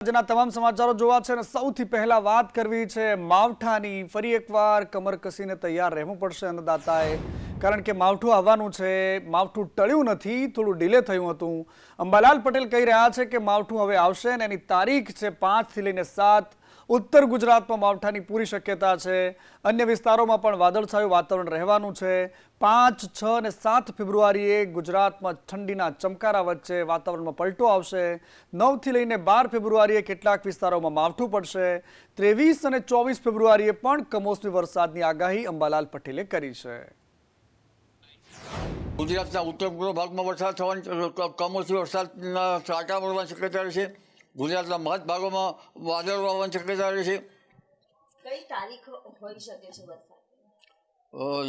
આજના તમામ સમાચારો જોવા છે અને સૌથી પહેલા વાત કરવી છે માવઠાની। ફરી એકવાર કમર કસીને તૈયાર રહેવું પડશે અન્નદાતાએ, કારણ કે માવઠું આવવાનું છે। માવઠું ટળ્યું નથી, થોડું ડિલે થયું હતું। અંબાલાલ પટેલ કહી રહ્યા છે કે માવઠું હવે આવશે અને એની તારીખ છે 5 થી લઈને 7। ઉત્તર ગુજરાતમાં માવઠાની પૂરી શક્યતા છે। અન્ય વિસ્તારોમાં પણ વાદળછાયું વાતાવરણ રહેવાનું છે। 5, 6 અને 7 ફેબ્રુઆરીએ ગુજરાતમાં ઠંડીના ચમકારા વચ્ચે વાતાવરણમાં પલટો આવશે। 9 થી લઈને 12 ફેબ્રુઆરીએ કેટલાક વિસ્તારોમાં માવઠું પડશે। 23 અને 24 ફેબ્રુઆરીએ પણ કમોસમી વરસાદની આગાહી અંબાલાલ પટેલે કરી છે। ગુજરાતના ઉત્તર પૂર્વ ભાગમાં વરસાદ થવાની કમોસમી વરસાદના છાંટા પડવાની શક્યતા રહેશે। ગુજરાતના મહદ ભાગોમાં વાદળો આવવાની શક્યતા રહેશે। કઈ તારીખ હોઈ શકે છે વરસાદ?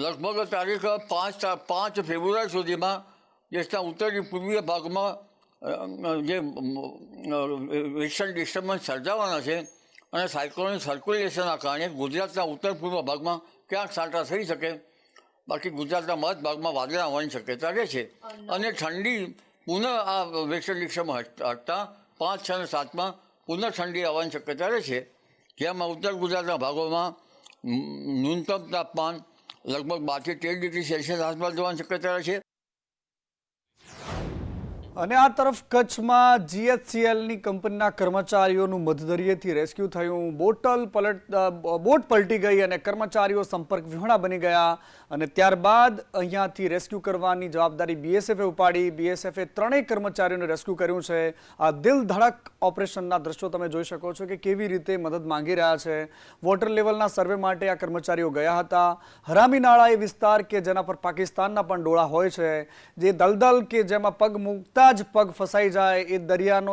લગભગ તારીખ 5 ફેબ્રુઆરી સુધીમાં દેશના ઉત્તરી પૂર્વીય ભાગમાં જે વેસ્ટર્ન ડિસ્ટર્બન્સ સર્જાવાના છે અને સાયક્લોનિક સર્ક્યુલેશનના કારણે ગુજરાતના ઉત્તર પૂર્વ ભાગમાં ક્યાંક છાંટા થઈ શકે। બાકી ગુજરાતના મહદ ભાગમાં વાદળા આવવાની શક્યતા રહેશે અને ઠંડી પુનઃ આ વેસ્ટર્ન ડિસ્ટર્બન્સ હટતા 5, 6 અને 7માં પુનઃ ઠંડી આવવાની શક્યતા રહેશે, જેમાં ઉત્તર ગુજરાતના ભાગોમાં ન્યૂનતમ તાપમાન લગભગ 12 થી 13 ડિગ્રી સેલ્સિયસ આસપાસ જવાની શક્યતા રહેશે। અને આ તરફ કચ્છમાં જીએચસીએલની કંપનીના કર્મચારીઓનું મધદરિયેથી રેસ્ક્યુ થયું। બોટ પલટી ગઈ અને કર્મચારીઓ સંપર્ક વિહોણા બની ગયા અને ત્યારબાદ અહીંયાથી રેસ્ક્યુ કરવાની જવાબદારી બીએસએફે ઉપાડી। બીએસએફે 3 કર્મચારીઓને રેસ્ક્યુ કર્યું છે। આ દિલ ધડક ઓપરેશનના દ્રશ્યો તમે જોઈ શકો છો કે કેવી રીતે મદદ માંગી રહ્યા છે। વોટર લેવલના સર્વે માટે આ કર્મચારીઓ ગયા હતા। હરામી નાળા એ વિસ્તાર કે જેના પર પાકિસ્તાનના પણ ડોળા હોય છે, જે દલદલ કે જેમાં પગ મૂકતા જ પગ ફસાઈ જાય એ દરિયાનો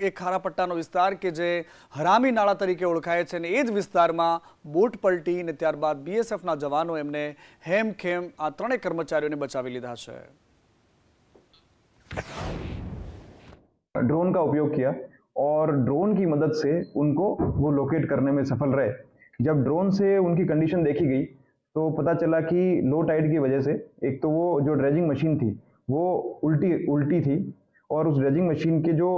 એ ખારા પટ્ટાનો વિસ્તાર કે જે હરામી નાળા તરીકે ઓળખાય છે અને એ જ વિસ્તારમાં બોટ પલટી અને ત્યારબાદ બીએસએફના જવાનો એમને હેમખેમ આ 3 કર્મચારીઓને બચાવી લીધા છે। ड्रोन का उपयोग किया और ड्रोन की मदद से उनको वो लोकेट करने में सफल रहे। जब ड्रोन से उनकी कंडीशन देखी गई तो पता चला कि लो टाइड की वजह से एक तो वो जो ड्रेजिंग मशीन थी वो उल्टी थी और उस ड्रेजिंग मशीन के जो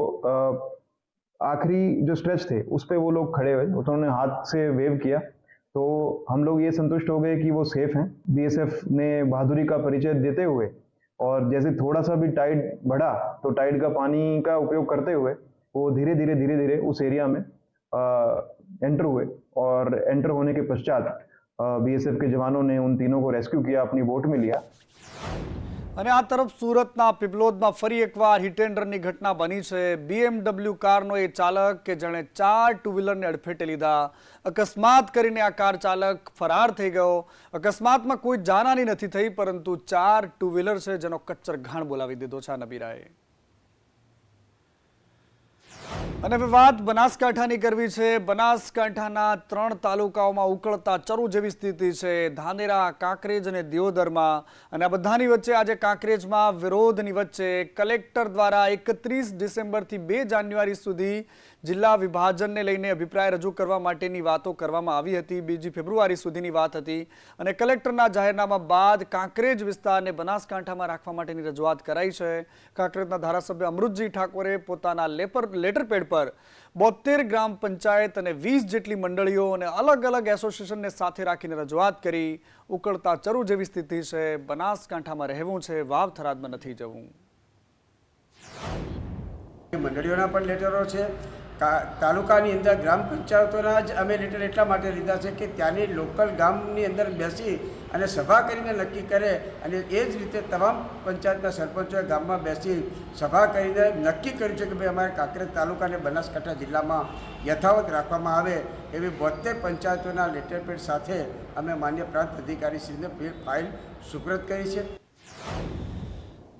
आखिरी जो स्ट्रेच थे उस पे वो लोग खड़े हुए, उन्होंने हाथ से वेव किया तो हम लोग ये संतुष्ट हो गए कि वो सेफ हैं। बीएसएफ ने बहादुरी का परिचय देते हुए और जैसे थोड़ा सा भी टाइड बढ़ा तो टाइड का पानी का उपयोग करते हुए वो धीरे धीरे उस एरिया में एंटर हुए और एंटर होने के पश्चात बीएसएफ के जवानों ने उन तीनों को रेस्क्यू किया, अपनी बोट में लिया। અને આ તરફ સુરતના પીપલોદમાં ફરી એકવાર હિટ એન્ડ રનની ઘટના બની છે। BMW કારનો એ ચાલક કે જેણે 4 ટુ વ્હીલરને અડફેટે લીધા, અકસ્માત કરીને આ કાર ચાલક ફરાર થઈ ગયો। અકસ્માતમાં કોઈ જાનહાની નથી થઈ, પરંતુ 4 ટુ વ્હીલર છે જેનો કચ્ચર ઘાણ બોલાવી દીધો છે નબીરાએ। અને હવે વાત બનાસકાંઠાની કરવી છે। બનાસકાંઠાના 3 તાલુકાઓમાં ઉકળતા ચરુ જેવી સ્થિતિ છે, ધાનેરા, કાંકરેજ અને દિયોદરમાં। અને આ બધાની વચ્ચે આજે કાંકરેજમાં વિરોધની વચ્ચે કલેક્ટર દ્વારા 31 ડિસેમ્બરથી 2 જાન્યુઆરી સુધી જિલ્લા વિભાજનને લઈને અભિપ્રાય રજૂ કરવા માટેની વાતો કરવામાં આવી હતી। 2 ફેબ્રુઆરી સુધીની વાત હતી અને કલેક્ટરના જાહેરનામા બાદ કાંકરેજ વિસ્તારને બનાસકાંઠામાં રાખવા માટેની રજૂઆત કરાઈ છે। કાંકરેજના ધારાસભ્ય અમૃતજી ઠાકોરે પોતાના લેટર પેડ પર 72 ગ્રામ પંચાયત અને 20 જેટલી મંડળીઓ અને અલગ અલગ એસોસિએશનને સાથે રાખીને રજૂઆત કરી। ઉકળતા ચરુ જેવી સ્થિતિ છે, બનાસકાંઠામાં રહેવું છે, વાવ થરાદમાં નથી જવું। મંડળીઓના પણ લેટરો છે, તાલુકાની અંદર ગ્રામ પંચાયતોના જ અમે લેટર એટલા માટે લીધા છે કે ત્યાંની લોકલ ગામની અંદર બેસી અને સભા કરીને નક્કી કરે અને એ જ રીતે તમામ પંચાયતના સરપંચોએ ગામમાં બેસી સભા કરીને નક્કી કર્યું છે કે ભાઈ અમારે કાંકરેજ તાલુકાને બનાસકાંઠા જિલ્લામાં યથાવત રાખવામાં આવે એવી 72 પંચાયતોના લેટર પેડ સાથે અમે માન્ય પ્રાંત અધિકારીશ્રીને ફાઇલ સુપ્રત કરી છે।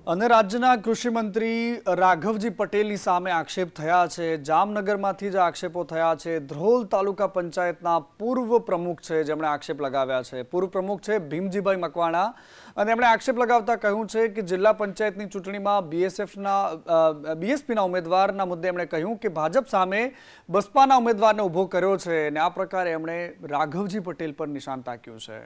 અને રાજ્યના કૃષિ મંત્રી રાઘવજી પટેલની સામે આક્ષેપ થયા છે। જામનગરમાંથી જ આક્ષેપો થયા છે। ધ્રોલ તાલુકા પંચાયતના પૂર્વ પ્રમુખ છે જેમણે આક્ષેપ લગાવ્યા છે। પૂર્વ પ્રમુખ છે ભીમજીભાઈ મકવાણા અને એમણે આક્ષેપ લગાવતા કહ્યું છે કે જિલ્લા પંચાયતની ચૂંટણીમાં બીએસપીના ઉમેદવારના મુદ્દે એમણે કહ્યું કે ભાજપ સામે બસપાના ઉમેદવારને ઊભો કર્યો છે અને આ પ્રકારે એમણે રાઘવજી પટેલ પર નિશાન તાક્યું છે।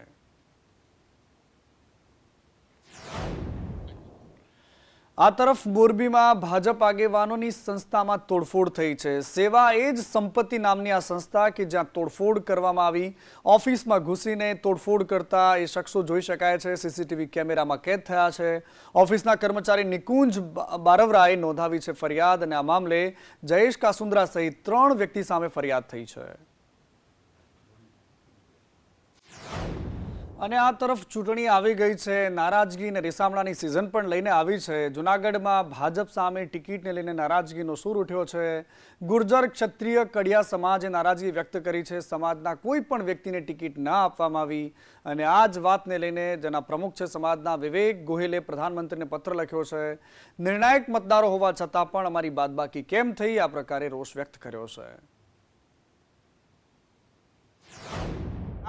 આ તરફ મોરબીમાં ભાજપ આગેવાનોની સંસ્થામાં તોડફોડ થઈ છે. સેવા એ જ સંપત્તિ નામની આ સંસ્થા કે જ્યાં તોડફોડ કરવામાં આવી, ઓફિસમાં ઘૂસીને તોડફોડ કરતા એ શખ્સો જોઈ શકાય છે, સીસીટીવી કેમેરામાં કેદ થયા છે. ઓફિસના કર્મચારી નિકુંજ બારવરાએ નોંધાવી છે ફરિયાદ, અને આ મામલે જયેશ કાસુંદ્રા સહિત 3 વ્યક્તિ સામે ફરિયાદ થઈ છે. અને આ તરફ ચૂંટણી આવી ગઈ છે, નારાજગી અને રીસામણાની સિઝન પણ લઈને આવી છે. જૂનાગઢમાં ભાજપ સામે ટિકિટને લઈને નારાજગીનો સૂર ઉઠ્યો છે. ગુર્જર ક્ષત્રિય કડિયા સમાજે નારાજગી વ્યક્ત કરી છે. સમાજના કોઈ પણ વ્યક્તિને ટિકિટ ન આપવામાં આવી, અને આ જ વાતને લઈને જેના પ્રમુખ છે સમાજના વિવેક ગોહિલે પ્રધાનમંત્રીને પત્ર લખ્યો છે. નિર્ણાયક મતદારો હોવા છતાં પણ અમારી બાદબાકી કેમ થઈ, આ પ્રકારે રોષ વ્યક્ત કર્યો છે.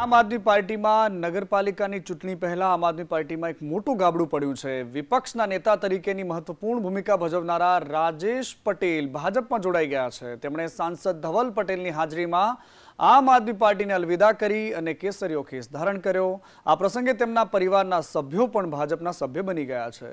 આમ આદમી પાર્ટીમાં નગરપાલિકાની ચૂંટણી પહેલા આમ આદમી પાર્ટીમાં એક મોટું ગાબડું પડ્યું છે. વિપક્ષના નેતા તરીકેની મહત્વપૂર્ણ ભૂમિકા ભજવનારા રાજેશ પટેલ ભાજપમાં જોડાઈ ગયા છે. તેમણે સાંસદ ધવલ પટેલની હાજરીમાં આમ આદમી પાર્ટીને અલવિદા કરી અને કેસરીયો ખેસ ધારણ કર્યો. આ પ્રસંગે તેમના પરિવારના સભ્યો પણ ભાજપના સભ્ય બની ગયા છે.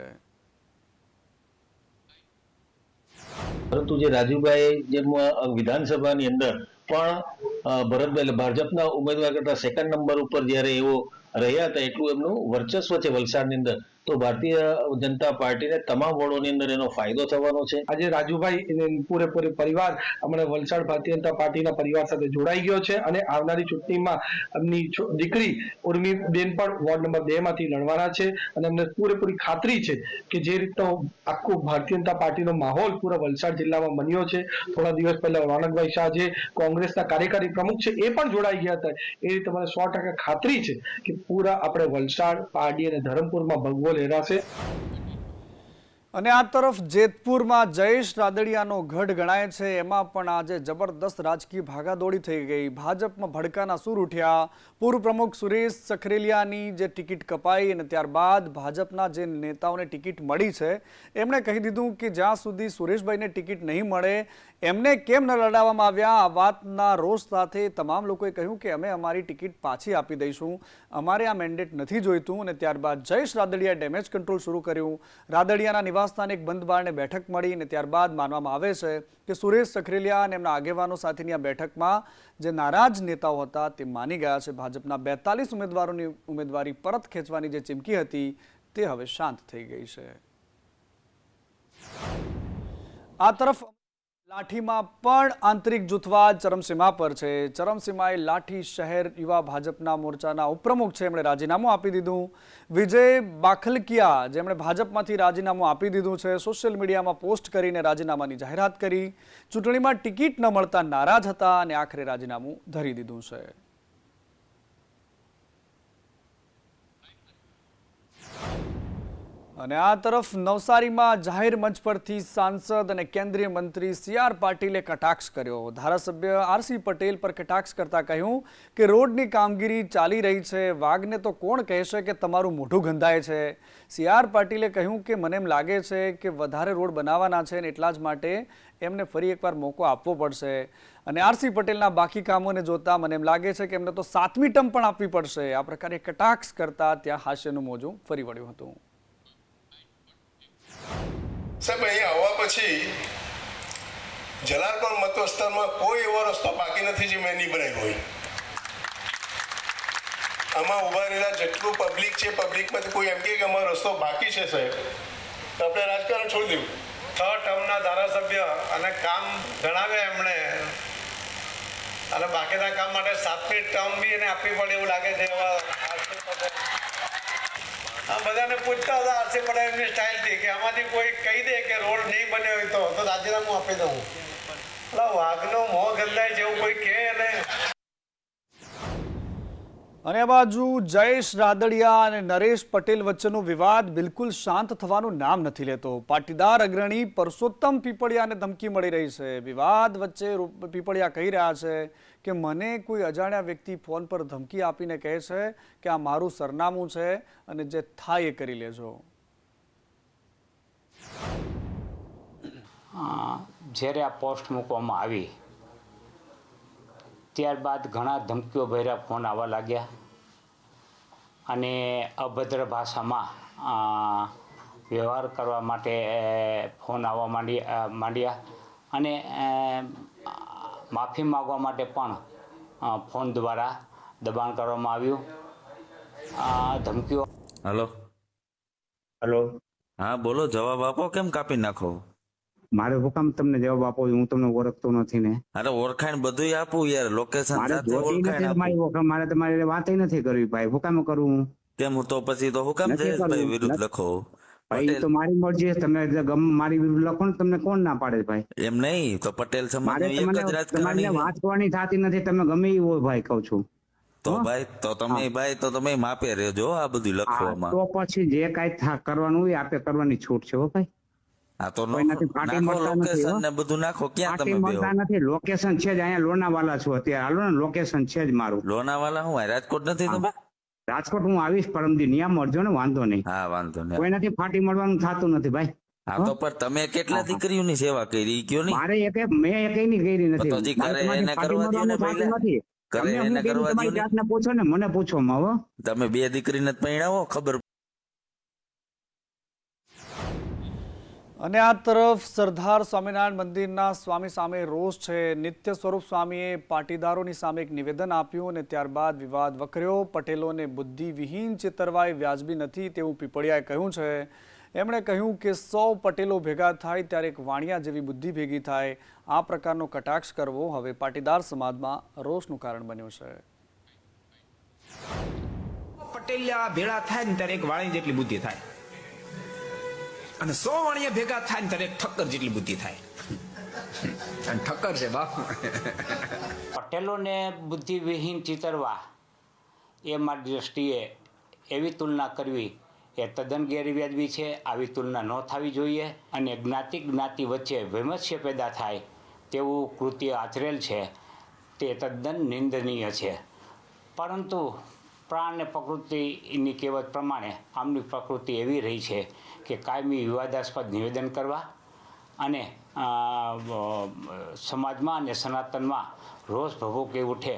પરંતુ જે રાજુભાઈ જેમ વિધાનસભાની અંદર પણ ભરતભાઈ ભાજપના ઉમેદવાર કરતા સેકન્ડ નંબર ઉપર જ્યારે એવો રહ્યા હતા, એટલું એમનું વર્ચસ્વ છે વલસાડની અંદર, તો ભારતીય જનતા પાર્ટીને તમામ વોર્ડોની અંદર એનો ફાયદો થવાનો છે. આજે રાજુભાઈ પૂરેપૂરી પરિવાર હમણાં વલસાડ ભારતીય જનતા પાર્ટીના પરિવાર સાથે જોડાઈ ગયો છે, અને આવનારી ચૂંટણીમાં એમની દીકરી ઉર્મીબેન પણ વોર્ડ નંબર 2 માંથી લડવાના છે, અને એમને પૂરેપૂરી ખાતરી છે કે જે રીતનો આખું ભારતીય જનતા પાર્ટીનો માહોલ પૂરા વલસાડ જિલ્લામાં બન્યો છે. થોડા દિવસ પહેલા રોનકભાઈ શાહ જે કોંગ્રેસના કાર્યકારી પ્રમુખ છે એ પણ જોડાઈ ગયા હતા. એ રીતે મને 100% ખાતરી છે કે પૂરા આપણે વલસાડ, પારડી અને ધરમપુરમાં ભગવો લહેરાશે. અને આ તરફ જેતપુરમાં જયેશ રાદડિયાનો ગઢ ગણાય છે, એમાં પણ આજે જબરદસ્ત રાજકીય ભાગાદોડી થઈ ગઈ. ભાજપમાં ભડકાના સૂર ઉઠ્યા. પૂર્વ પ્રમુખ સુરેશ સખરેલિયાની જે ટિકિટ કપાઈ, અને ત્યારબાદ ભાજપના જે નેતાઓને ટિકિટ મળી છે એમણે કહી દીધું કે જ્યાં સુધી સુરેશભાઈને ટિકિટ નહીં મળે એમને કેમ ન લડાવવામાં આવ્યા. આ વાતના રોષ સાથે તમામ લોકોએ કહ્યું કે અમે અમારી ટિકિટ પાછી આપી દઈશું, અમારે આ મેન્ડેટ નથી જોઈતું. અને ત્યારબાદ જયેશ રાદડિયાએ ડેમેજ કંટ્રોલ શરૂ કર્યું. રાદડિયાના નિવાસસ્થાને એક બંધ બારણે બેઠક મળી, અને ત્યારબાદ માનવામાં આવે છે કે સુરેશ સખરેલિયા અને એમના આગેવાનો સાથેની આ બેઠકમાં જે નારાજ નેતાઓ હતા તે માની ગયા છે. ભાજપના 42 ઉમેદવારોની ઉમેદવારી પરત ખેંચવાની જે ચીમકી હતી તે હવે શાંત થઈ ગઈ છે. આ તરફ લાઠીમાં પણ આંતરિક જૂથવાદ ચરમસીમા પર છે. ચરમસીમાએ લાઠી શહેર યુવા ભાજપના મોરચાના ઉપપ્રમુખ છે, એમણે રાજીનામું આપી દીધું. વિજય બાખલકિયા જેમણે ભાજપમાંથી રાજીનામું આપી દીધું છે, સોશિયલ મીડિયામાં પોસ્ટ કરીને રાજીનામાની જાહેરાત કરી. ચૂંટણીમાં ટિકિટ ન મળતા નારાજ હતા અને આખરે રાજીનામું ધરી દીધું છે. અને આ તરફ નવસારીમાં જાહેર મંચ પરથી સાંસદ અને કેન્દ્રીય મંત્રી CR પાટીલે કટાક્ષ કર્યો. ધારાસભ્ય RC પટેલ પર કટાક્ષ કરતા કહ્યું કે રોડની કામગીરી ચાલી રહી છે, વાઘને તો કોણ કહેશે કે તમારું મોઢું ગંધાય છે. CR પાટીલે કહ્યું કે મને એમ લાગે છે કે વધારે રોડ બનાવવાના છે, અને એટલા જ માટે એમને ફરી એકવાર મોકો આપવો પડશે. અને RC પટેલના બાકી કામોને જોતા મને એમ લાગે છે કે એમને તો 7મી ટર્મ પણ આપવી પડશે. આ પ્રકારે કટાક્ષ કરતા ત્યાં હાસ્યનું મોજું ફરી વળ્યું હતું. સાહેબ, અહીંયા આવવા પછી જલાલપુર મત વિસ્તારમાં કોઈ એવો રસ્તો બાકી નથી જે મેં નહીં બનાવ્યો હોય. આમાં ઉભા રહેલા જેટલું પબ્લિક છે, પબ્લિકમાંથી કોઈ એમ કે અમારો રસ્તો બાકી છે સાહેબ, તો આપણે રાજકારણ છોડી દેવું. 6 ટર્મના ધારાસભ્ય અને કામ જણાવ્યા એમણે, અને બાકીના કામ માટે 7મી ટર્મ બી એને આપવી પડે એવું લાગે છે. આ બધાને પૂછતા હતા RC પટેલ એમની સ્ટાઇલથી કે આમાંથી કોઈ કહી દે કે રોડ નહીં બન્યો હોય તો રાજીનામું આપી દઉં. એટલે વાઘનો મોં ગંધાય જેવું કોઈ કહે ને. અને આ બાજુ જયેશ રાદડિયા અને નરેશ પટેલ વચ્ચેનો વિવાદ બિલકુલ શાંત થવાનું નામ નથી લેતો. પાટીદાર અગ્રણી પરસોત્તમ પીપળિયાને ધમકી મળી રહી છે. વિવાદ વચ્ચે પીપળિયા કહી રહ્યા છે કે મને કોઈ અજાણ્યા વ્યક્તિ ફોન પર ધમકી આપીને કહે છે કે આ મારું સરનામું છે અને જે થાય એ કરી લેજો. જ્યારે આ પોસ્ટ મૂકવામાં આવી ત્યારબાદ ઘણા ધમકીઓ ભર્યા ફોન આવવા લાગ્યા, અને અભદ્ર ભાષામાં વ્યવહાર કરવા માટે ફોન આવવા માંડ્યા અને માફી માગવા માટે પણ ફોન દ્વારા દબાણ કરવામાં આવ્યું. ધમકીઓ. હલો, હા બોલો, જવાબ આપો. કેમ કાપી નાખો? મારે હુકમ તમને જવાબ આપો? હું તમને ઓળખતો નથી ને. અરે ઓળખાણ બધું આપું યાર, લોકેશન મારે સાથે જોતી ઓળખાણ નથી મારી આપું. ઓળખાણ, મારે તમારી વાત નથી કરવી ભાઈ. હુકમ કરું હું? કેમ હું તો પછી તો હુકમ નથી જયેશભાઈ કરવું. વિરુદ્ધ લખો? ભાઈ એ તો મારી મરજી છે. તમે મારી વિરુદ્ધ લખો ને, તમને કોણ ના પાડે ભાઈ? એમ નહીં તો પટેલ સમાજ મારે એક જ તમારી રાજકારણી છે. વાત કરવાની થતી નથી. તમે ગમે એ હોય ભાઈ, કહું છું. તો ભાઈ તો તમે માપે રહેજો આ બધું લખવામાં. તો પછી જે કાંઈ કરવાનું હોય આપે કરવાની છૂટ છે હો ભાઈ. હા તો કોઈનાથી પાર્ટી નાખો મળતા નથી, લોકેશન હો. ને બધું નાખો. ક્યાં પાર્ટી તમે મળતા બેહો? નથી. લોકેશન છે જ અહીંયા લોનાવાલા છું અત્યારે. હાલો ને, લોકેશન છે જ મારું. લોનાવાલા હું રાજકોટ નથી તમે? રાજકોટ હું આવીશ પરમદી, નિયમ મળજો ને, વાંધો નહીં. હા વાંધો નહીં. કોઈનાથી ફાટી મળવાનું થતું નથી ભાઈ. હા તો પણ તમે કેટલા દીકરીઓની સેવા કરી ઈ કયો નહીં? મારે મેં એકયની કરી નથી. તો હજી કરે મારે એને ફાટી કરવા દ્યો ને મળવાનું થતું પહેલા. નથી. કરે તમે એને હું કીધું કરવા તમારી દ્યો ને. જાતને પૂછો ને, મને પૂછો માં હો. તમે 2 દીકરીને જ પરણાવો, ખબર. અને આ તરફ સરદાર સ્વામિનારાયણ મંદિરના સ્વામી સામે રોષ છે. નિત્ય સ્વરૂપ સ્વામીએ પાટીદારોની સામે એક નિવેદન આપ્યું અને ત્યારબાદ વિવાદ વકર્યો. પટેલોને બુદ્ધિવિહીન ચિતરવાય વ્યાજબી નથી તેવું પીપળિયાએ કહ્યું છે. એમણે કહ્યું કે 100 પટેલો ભેગા થાય ત્યારે એક વાણિયા જેવી બુદ્ધિ ભેગી થાય. આ પ્રકારનો કટાક્ષ કરવો હવે પાટીદાર સમાજમાં રોષનું કારણ બન્યું છે. પટેલિયા ભેળા થાય ને ત્યારે એક વાણી જેટલી બુદ્ધિ થાય, અને 100 વાણિયા ભેગા થાય ને ત્યારે એક ઠક્કર જેટલી બુદ્ધિ થાય. અને ઠક્કર છે બાપ. પટેલોને બુદ્ધિવિહીન ચિતરવા એ મારી દ્રષ્ટિએ એવી તુલના કરવી એ તદ્દન ગેરવ્યાજબી છે. આવી તુલના ન થવી જોઈએ. અને જ્ઞાતિ વચ્ચે વૈમસ્ય પેદા થાય તેવું કૃત્ય આચરેલ છે તે તદ્દન નિંદનીય છે. પરંતુ પ્રાણ અને પ્રકૃતિની કહેવત પ્રમાણે આમની પ્રકૃતિ એવી રહી છે કે કાયમી વિવાદાસ્પદ નિવેદન કરવા અને સમાજમાં અને સનાતનમાં રોષ ભભૂકી ઉઠે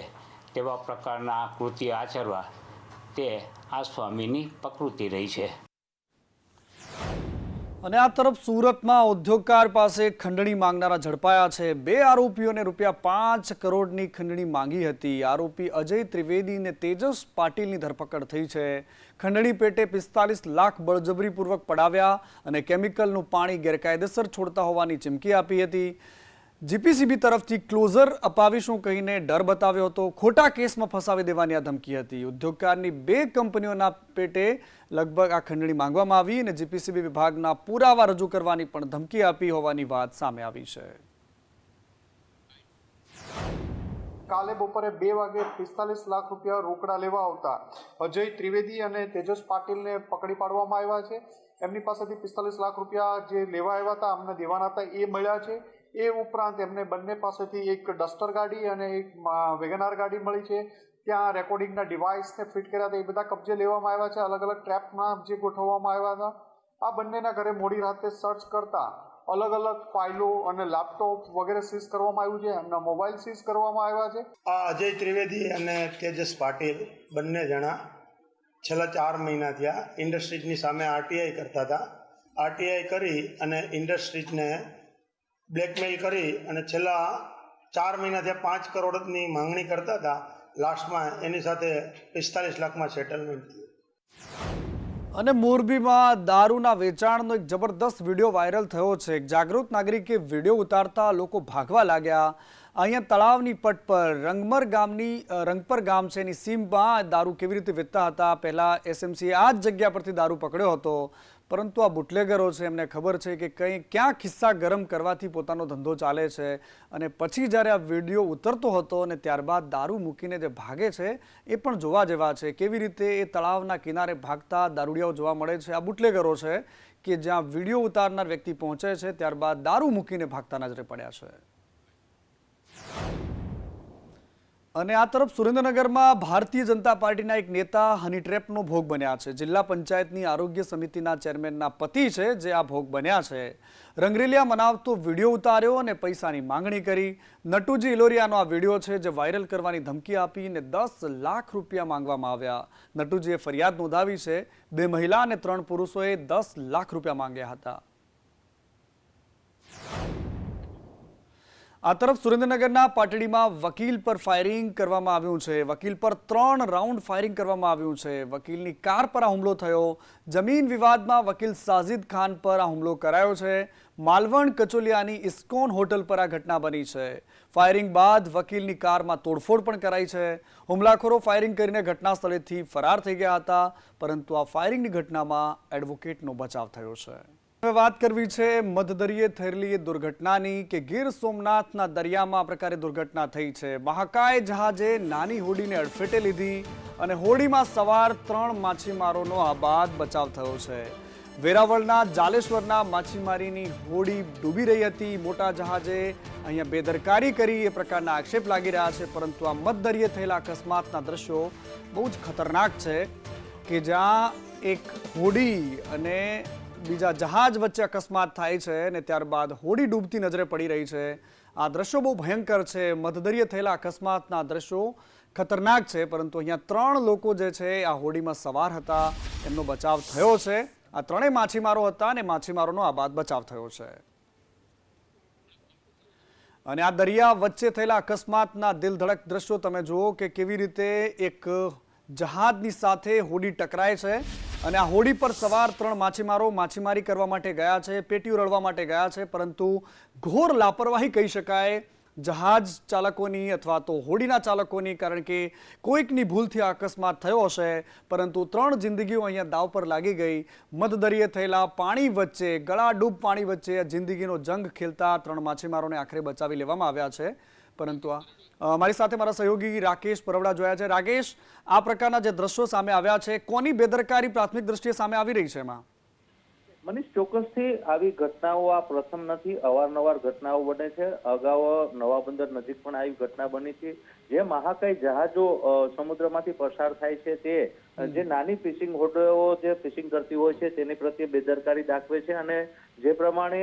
તેવા પ્રકારના કૃત્ય આચરવા તે આ સ્વામીની પ્રકૃતિ રહી છે. અને આ તરફ સુરતમાં ઉદ્યોગકાર પાસે ખંડણી માંગનારા ઝડપાયા છે. 2 આરોપીઓને ₹5 કરોડની ખંડણી માંગી હતી. આરોપી અજય ત્રિવેદી અને તેજસ પાટીલની ધરપકડ થઈ છે. ખંડણી પેટે 45 લાખ બળજબરીપૂર્વક પડાવ્યા અને કેમિકલનું પાણી ગેરકાયદેસર છોડતા હોવાની ચીમકી આપી હતી. જીપીસીબી તરફથી ક્લોઝર અપાવીશું કહીને ડર બતાવ્યો હતો. ખોટા કેસમાં ફસાવી દેવાની આ ધમકી હતી. ઉદ્યોગકારની 2 કંપનીઓના પેટે લગભગ આ ખંડણી માંગવામાં આવી અને જીપીસીબી વિભાગના પુરાવા રજૂ કરવાની પણ ધમકી આપી હોવાની વાત સામે આવી છે. કાલે બપોરે 2 વાગે 45 લાખ રૂપિયા રોકડા લેવા આવતા અજય ત્રિવેદી અને તેજસ પાટીલને પકડી પાડવામાં આવ્યા છે. એમની પાસેથી 45 લાખ રૂપિયા જે લેવા આવ્યા હતા, અમને દેવાના હતા, એ મળ્યા છે. એ ઉપરાંત એમને બંને પાસેથી એક ડસ્ટર ગાડી અને એક વેગનાર ગાડી મળી છે. ત્યાં રેકોર્ડિંગના ડિવાઇસને ફિટ કર્યા હતા, એ બધા કબજે લેવામાં આવ્યા છે. અલગ અલગ ટ્રેપમાં જે ગોઠવવામાં આવ્યા હતા. આ બંનેના ઘરે મોડી રાતે સર્ચ કરતા અલગ અલગ ફાઇલો અને લેપટોપ વગેરે સીઝ કરવામાં આવ્યું છે. એમના મોબાઈલ સીઝ કરવામાં આવ્યા છે. આ અજય ત્રિવેદી અને તેજસ પાટીલ બંને જણા છેલ્લા 4 મહિના થયા ઇન્ડસ્ટ્રીઝની સામે આરટીઆઈ કરતા હતા. આરટીઆઈ કરી અને ઇન્ડસ્ટ્રીઝને બ્લેકમેલ કરી અને છેલ્લા 4 મહિના થયા 5 કરોડની માંગણી કરતા હતા. લાસ્ટમાં એની સાથે 45 લાખમાં સેટલમેન્ટ થયું. અને મોરબીમાં દારૂના વેચાણનો એક જબરદસ્ત વિડીયો વાયરલ થયો છે. એક જાગૃત નાગરિકે વિડીયો ઉતારતા લોકો ભાગવા લાગ્યા. અહીંયા તળાવની પટ પર રંગપર ગામ છે, એની સીમમાં દારૂ કેવી રીતે વેચતા હતા. પહેલાં એસએમસીએ આ જ જગ્યા પરથી દારૂ પકડ્યો હતો. પરંતુ આ બુટલેગરો છે, એમને ખબર છે કે ક્યાં ખિસ્સા ગરમ કરવાથી પોતાનો ધંધો ચાલે છે. અને પછી જ્યારે આ વિડીયો ઉતરતો હતો અને ત્યારબાદ દારૂ મૂકીને જે ભાગે છે એ પણ જોવા જેવા છે. કેવી રીતે એ તળાવના કિનારે ભાગતા દારૂડિયાઓ જોવા મળે છે. આ બુટલેગરો છે કે જ્યાં વિડીયો ઉતારનાર વ્યક્તિ પહોંચે છે ત્યારબાદ દારૂ મૂકીને ભાગતા નજરે પડ્યા છે. અને આ તરફ સુરેન્દ્રનગરમાં ભારતીય જનતા પાર્ટીના એક નેતા હની ટ્રેપનો ભોગ બન્યા છે. જિલ્લા પંચાયતની આરોગ્ય સમિતિના ચેરમેનના પતિ છે જે આ ભોગ બન્યા છે. રંગરેલિયા મનાવતો વિડીયો ઉતાર્યો અને પૈસાની માંગણી કરી. નટુજી ઇલોરિયાનો આ વિડીયો છે જે વાયરલ કરવાની ધમકી આપી અને 10 લાખ રૂપિયા માંગવામાં આવ્યા. નટુજીએ ફરિયાદ નોંધાવી છે. 2 મહિલા અને 3 પુરુષોએ 10 લાખ રૂપિયા માંગ્યા હતા. આ તરફ સુરેન્દ્રનગરના પાટડીમાં વકીલ પર ફાયરિંગ કરવામાં આવ્યું છે. વકીલ પર 3 રાઉન્ડ ફાયરિંગ કરવામાં આવ્યું છે. વકીલની કાર પર આ હુમલો થયો. જમીન વિવાદમાં વકીલ સાજિદ ખાન પર આ હુમલો કરાયો છે. માલવણ કચોલિયાની ઇસ્કોન હોટલ પર આ ઘટના બની છે. ફાયરિંગ બાદ વકીલની કારમાં તોડફોડ પણ કરાઈ છે. હુમલાખોરો ફાયરિંગ કરીને ઘટના સ્થળેથી ફરાર થઈ ગયા હતા, પરંતુ આ ફાયરિંગની ઘટનામાં એડવોકેટનો બચાવ થયો છે. હવે વાત કરવી છે મધદરિયે થયેલી દુર્ઘટનાની કે ગીર સોમનાથના દરિયામાં આ પ્રકારે દુર્ઘટના થઈ છે. મહાકાય જહાજે નાની હોડીને અડફેટે લીધી અને હોડીમાં સવાર 3 માછીમારોનો આબાદ બચાવ થયો છે. વેરાવળના જાલેશ્વરના માછીમારીની હોડી ડૂબી રહી હતી. મોટા જહાજે અહીંયા બેદરકારી કરી એ પ્રકારના આક્ષેપ લાગી રહ્યા છે, પરંતુ આ મધદરિયે થયેલા અકસ્માતના દ્રશ્યો બહુ જ ખતરનાક છે કે જ્યાં એક હોડી અને બીજા જહાજ વચ્ચે અકસ્માત થાય છે અને ત્યારબાદ હોડી ડૂબતી નજરે પડી રહી છે. આ દ્રશ્યો બહુ ભયંકર છે. મધદરિયે થયેલા અકસ્માતના દ્રશ્યો ખતરનાક છે, પરંતુ અહીંયા 3 લોકો જે છે આ હોડીમાં સવાર હતા, એમનો બચાવ થયો છે. આ 3 માછીમારો હતા અને માછીમારોનો આબાદ બચાવ થયો છે. અને આ દરિયા વચ્ચે થયેલા અકસ્માતના દિલધડક દ્રશ્યો તમે જુઓ કે કેવી રીતે એક જહાજની સાથે હોડી ટકરાય છે અને આ હોડી પર સવાર 3 માછીમારો માછીમારી કરવા માટે ગયા છે, પેટીઓ રળવા માટે ગયા છે, પરંતુ ઘોર લાપરવાહી કહી શકાય જહાજ ચાલકોની અથવા તો હોડીના ચાલકોની, કારણ કે કોઈકની ભૂલથી આ અકસ્માત થયો હશે, પરંતુ 3 જિંદગીઓ અહીંયા દાવ પર લાગી ગઈ. મધદરિયે થયેલા પાણી વચ્ચે, ગળાડૂબ પાણી વચ્ચે જિંદગીનો જંગ ખેલતા 3 માછીમારોને આખરે બચાવી લેવામાં આવ્યા છે. પરંતુ મારી સાથે મારા સહયોગી રાકેશ પરવડા જોયા છે. રાકેશ, આ પ્રકારના જે દ્રશ્યો સામે આવ્યા છે, કોની બેદરકારી પ્રાથમિક દ્રષ્ટિએ સામે આવી રહી છે એમાં? મનીષ, ચોક્કસથી આવી ઘટનાઓ આ પ્રથમ નથી, અવારનવાર ઘટનાઓ બને છે. અગાઉ નવા બંદર નજીક પણ આવી ઘટના બની છે. જે મહાકાય જહાજો સમુદ્રમાંથી પસાર થાય છે તે જે નાની ફિશિંગ હોડીઓ જે ફિશિંગ કરતી હોય છે તેની પ્રત્યે બેદરકારી દાખવે છે અને જે પ્રમાણે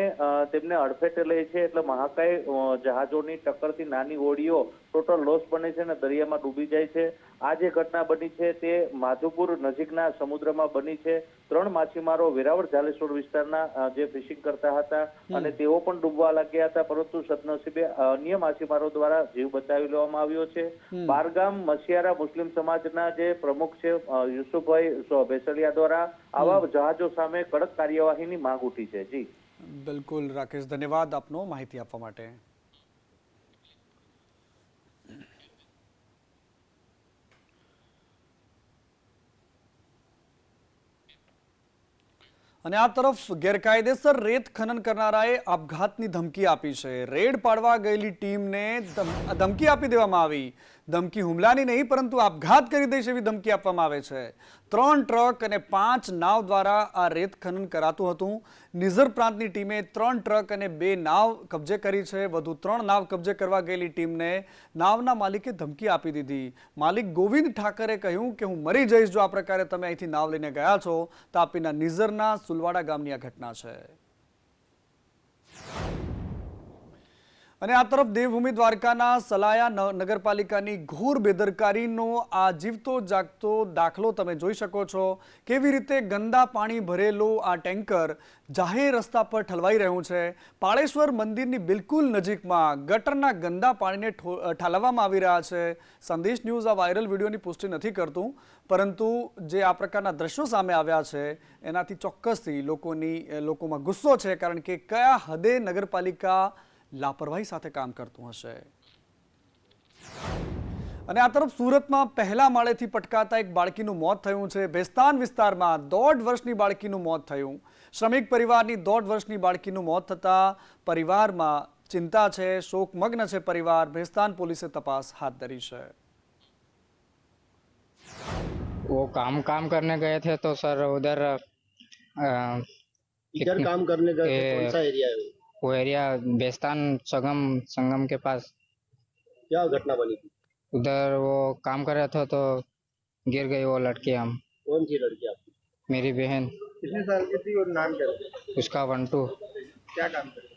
તેમને અડફેટે લે છે, એટલે મહાકાય જહાજોની ટક્કરથી નાની હોડીઓ ટોટલ લોસ બને છે અને દરિયામાં ડૂબી જાય છે. આ જે ઘટના બની છે તે માધુપુર નજીકના સમુદ્રમાં બની છે. 3 માછીમારો વેરાવળ જાલેશ્વર વિસ્તારના જે ફિશિંગ કરતા હતા અને તેઓ પણ ડૂબવા લાગ્યા હતા, પરંતુ સદનસીબે અન્ય માછીમારો દ્વારા જીવ બચાવી લેવામાં આવ્યો છે. બારગામ મસિયારા મુસ્લિમ સમાજના જે પ્રમુખ છે યુસુફભાઈ બેસલિયા દ્વારા આવા જહાજો સામે કડક કાર્યવાહીની માંગ ઉઠી છે. જી બિલકુલ રાકેશ, ધન્યવાદ આપનો માહિતી આપવા માટે. અને આ તરફ ગેરકાયદેસર રેત ખનન કરનારાએ આપઘાતની ધમકી આપી છે. રેડ પાડવા ગયેલી ટીમને ધમકી આપી દેવામાં આવી. ધમકી હુમલાની નહીં, પરંતુ આપઘાત કરી દઈશ એવી ધમકી આપવામાં આવે છે. 3 ટ્રક અને 5 નાવ દ્વારા આ રેત ખનન કરાતું હતું. નિઝર પ્રાંતની ટીમે 3 ટ્રક અને 2 નાવ કબજે કરી છે. વધુ 3 નાવ કબજે કરવા ગયેલી ટીમને નાવના માલિકે ધમકી આપી દીધી. માલિક ગોવિંદ ઠાકરે કહ્યું કે હું મરી જઈશ જો આ પ્રકારે તમે અહીંથી નાવ લઈને ગયા છો. તાપીના નિઝરના સુલવાડા ગામની આ ઘટના છે. અને આ તરફ દેવભૂમિ દ્વારકાના સલાયા નગરપાલિકાની ઘોર બેદરકારીનો આ જીવતો જાગતો દાખલો તમે જોઈ શકો છો. કેવી રીતે ગંદા પાણી ભરેલું આ ટેન્કર જાહેર રસ્તા પર ઠલવાઈ રહ્યું છે. પાળેશ્વર મંદિરની બિલકુલ નજીકમાં ગટરના ગંદા પાણીને ઠાલવવામાં આવી રહ્યા છે. સંદેશ ન્યૂઝ આ વાયરલ વિડીયોની પુષ્ટિ નથી કરતું, પરંતુ જે આ પ્રકારના દ્રશ્યો સામે આવ્યા છે એનાથી ચોક્કસથી લોકોમાં ગુસ્સો છે, કારણ કે કયા હદે નગરપાલિકા લાપરવાહી સાથે કામ કરતું હશે. અને આ તરફ સુરતમાં પહેલા માળેથી પટકાતા એક બાળકીનું મોત થયું છે. ભેસ્તાન વિસ્તારમાં 1.5 વર્ષની બાળકીનું મોત થયું. શ્રમિક પરિવારની 1.5 વર્ષની બાળકીનું મોત થતા પરિવારમાં ચિંતા છે, શોકમગ્ન છે પરિવાર. ભેસ્તાન પોલીસે તપાસ હાથ ધરી છે. वो काम करने गए थे तो सर उधर इधर काम करने गए थे, कौन सा एरिया है वो एरिया बेस्तान संगम के पास। क्या घटना बनी थी? उधर वो काम कर रहा था तो गिर गई वो लड़की। हम कौन सी लड़की आपकी? मेरी बहन, कितने साल की थी और नाम क्या था? उसका 1-2 क्या काम करती?